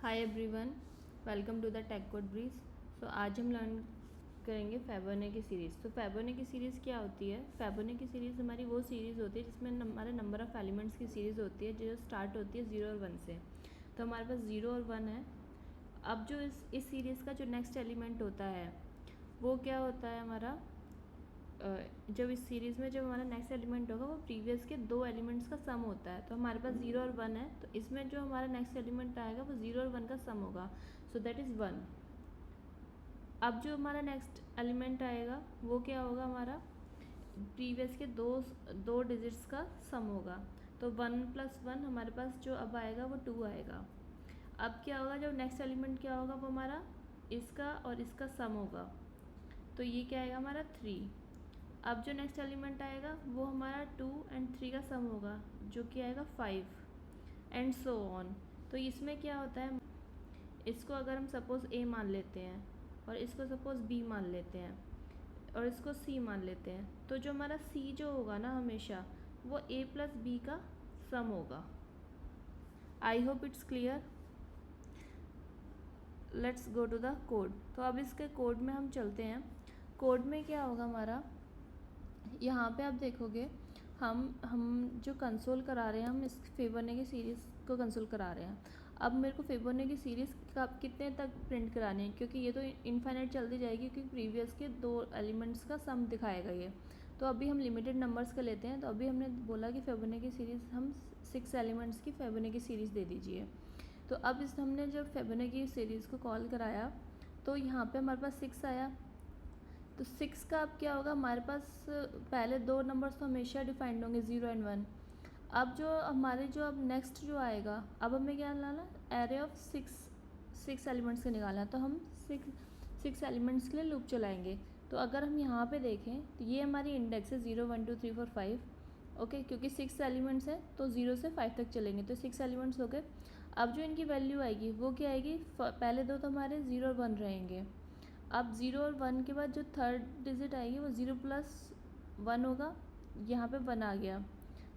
Hi everyone, welcome to the tech code breeze. So आज हम learn करेंगे फेबोनेची series. तो फेबोनेची सीरीज़ क्या होती है? फेबोनेची सीरीज़ हमारी वो सीरीज़ होती है जिसमें हमारे नंबर ऑफ़ एलिमेंट्स की सीरीज़ होती है जो स्टार्ट होती है 0 और 1 से। तो हमारे पास 0 और 1 है। अब जो इस सीरीज़ का जो नेक्स्ट एलिमेंट होता है वो क्या होता है हमारा, जब इस सीरीज़ में जब हमारा नेक्स्ट एलिमेंट होगा वो प्रीवियस के दो एलिमेंट्स का सम होता है। तो हमारे पास 0 और 1 है, तो इसमें जो हमारा नेक्स्ट एलिमेंट आएगा वो 0 और 1 का सम होगा। So that is 1। अब जो हमारा नेक्स्ट एलिमेंट आएगा वो क्या होगा, हमारा प्रीवियस के दो डिजिट्स का सम होगा। तो 1 + 1 हमारे पास जो अब आएगा वो 2 आएगा। अब क्या होगा, जो नेक्स्ट एलिमेंट क्या होगा वो हमारा इसका और इसका सम होगा। तो ये क्या आएगा हमारा 3। अब जो नेक्स्ट एलिमेंट आएगा वो हमारा 2 और 3 का सम होगा जो कि आएगा 5 एंड सो ऑन। तो इसमें क्या होता है, इसको अगर हम सपोज़ ए मान लेते हैं और इसको सपोज़ बी मान लेते हैं और इसको सी मान लेते हैं, तो जो हमारा सी जो होगा ना हमेशा वो ए + बी का सम होगा। I hope it's clear. Let's go to the code. तो अब इसके कोड में हम चलते हैं। कोड में क्या होगा हमारा, यहाँ पे आप देखोगे हम जो कंसोल करा रहे हैं, हम इस फेबोनेची सीरीज़ को कंसोल करा रहे हैं। अब मेरे को फेबोनेची सीरीज़ का कितने तक प्रिंट कराने हैं, क्योंकि ये तो इनफाइनाइट चलती जाएगी, क्योंकि प्रीवियस के दो एलिमेंट्स का सम दिखाएगा ये। तो अभी हम लिमिटेड नंबर्स का लेते हैं। तो अभी हमने बोला कि फेबोनेची सीरीज़ हम 6 एलिमेंट्स की फेबोनेची सीरीज़ दे दीजिए। तो अब हमने जब फेबोनेची सीरीज़ को कॉल कराया तो यहाँ पे हमारे पास 6 आया। तो 6 का अब क्या होगा, हमारे पास पहले दो नंबर्स तो हमेशा डिफाइंड होंगे 0 और 1। अब जो हमारे जो अब नेक्स्ट जो आएगा, अब हमें क्या निकालना, एरे ऑफ 6 एलिमेंट्स का निकालना है। तो हम 6 एलिमेंट्स के लिए लूप चलाएंगे। तो अगर हम यहाँ पे देखें तो ये हमारी इंडेक्स है 0 1 2 3 4 5। ओके, क्योंकि 6 एलिमेंट्स हैं तो 0 से 5 तक चलेंगे, तो 6 एलिमेंट्स हो गए। अब जो इनकी वैल्यू आएगी वो क्या आएगी, पहले दो तो हमारे 0 और 1 रहेंगे। अब 0 और 1 के बाद जो थर्ड डिजिट आएगी वो 0 + 1 होगा, यहाँ पे 1 आ गया।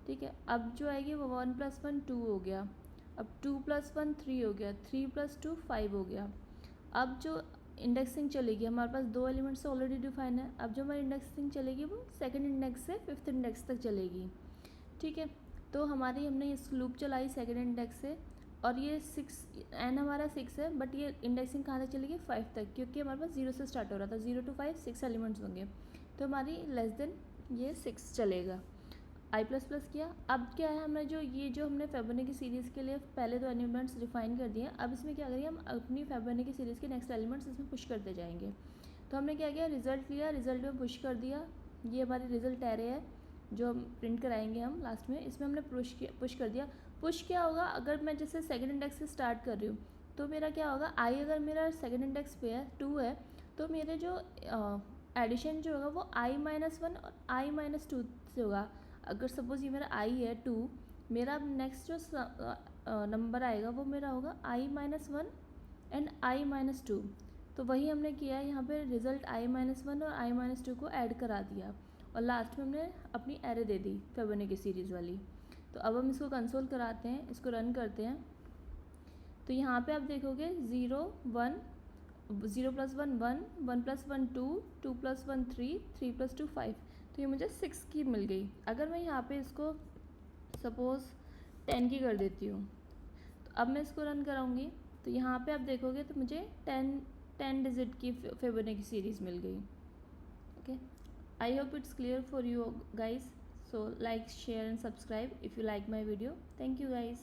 ठीक है, अब जो आएगी वो 1 + 1 2 हो गया। अब 2 + 1 3 हो गया, 3 + 2 5 हो गया। अब जो इंडेक्सिंग चलेगी, हमारे पास दो एलिमेंट्स ऑलरेडी डिफाइन है। अब जो हमारी इंडेक्सिंग चलेगी वो सेकंड इंडेक्स से फिफ्थ इंडेक्स तक चलेगी। ठीक है, तो हमने इस लूप चलाई सेकंड इंडेक्स से, और ये 6 एन हमारा 6 है, बट ये इंडेक्सिंग कहाँ तक चलेगी, 5 तक, क्योंकि हमारे पास 0 से स्टार्ट हो रहा था। 0 to 5 6 एलिमेंट्स होंगे, तो हमारी लेस देन ये 6 चलेगा। i++ किया। अब क्या है, हमने जो हमने फेबोनेची सीरीज़ के लिए पहले दो एलिमेंट्स डिफाइन कर दिए, अब इसमें क्या करेंगे, हम अपनी फेबोनेची सीरीज़ के नेक्स्ट एलिमेंट्स इसमें पुश करते जाएंगे। तो हमने क्या किया, रिज़ल्ट लिया, रिज़ल्ट में पुश कर दिया। ये हमारी रिज़ल्ट एरे है जो हम प्रिंट कराएंगे हम लास्ट में। इसमें हमने पुश कर दिया। पुश क्या होगा, अगर मैं जैसे सेकंड इंडेक्स से स्टार्ट कर रही हूँ तो मेरा क्या होगा, आई अगर मेरा सेकंड इंडेक्स पे है 2 है, तो मेरे जो एडिशन जो होगा वो i-1 और i-2 से होगा। अगर सपोज़ ये मेरा i है 2, मेरा नेक्स्ट जो नंबर आएगा वो मेरा होगा i-1 एंड i-2। तो वही हमने किया है, यहाँ पे रिज़ल्ट i-1 और i-2 को ऐड करा दिया, और लास्ट में हमने अपनी एरे दे दी फेबोनेची सीरीज़ वाली। तो अब हम इसको कंसोल कराते हैं, इसको रन करते हैं। तो यहाँ पे आप देखोगे 0 1 0 + 1 1 1 + 1 2 2 + 1 3 3 + 2 5। तो ये मुझे 6 की मिल गई। अगर मैं यहाँ पे इसको सपोज़ 10 की कर देती हूँ, तो अब मैं इसको रन कराऊँगी तो यहाँ पे आप देखोगे तो मुझे 10 डिजिट की फेबोनेची सीरीज़ मिल गई। Okay, I hope it's clear for you guys. So like, share and subscribe if you like my video. Thank you guys.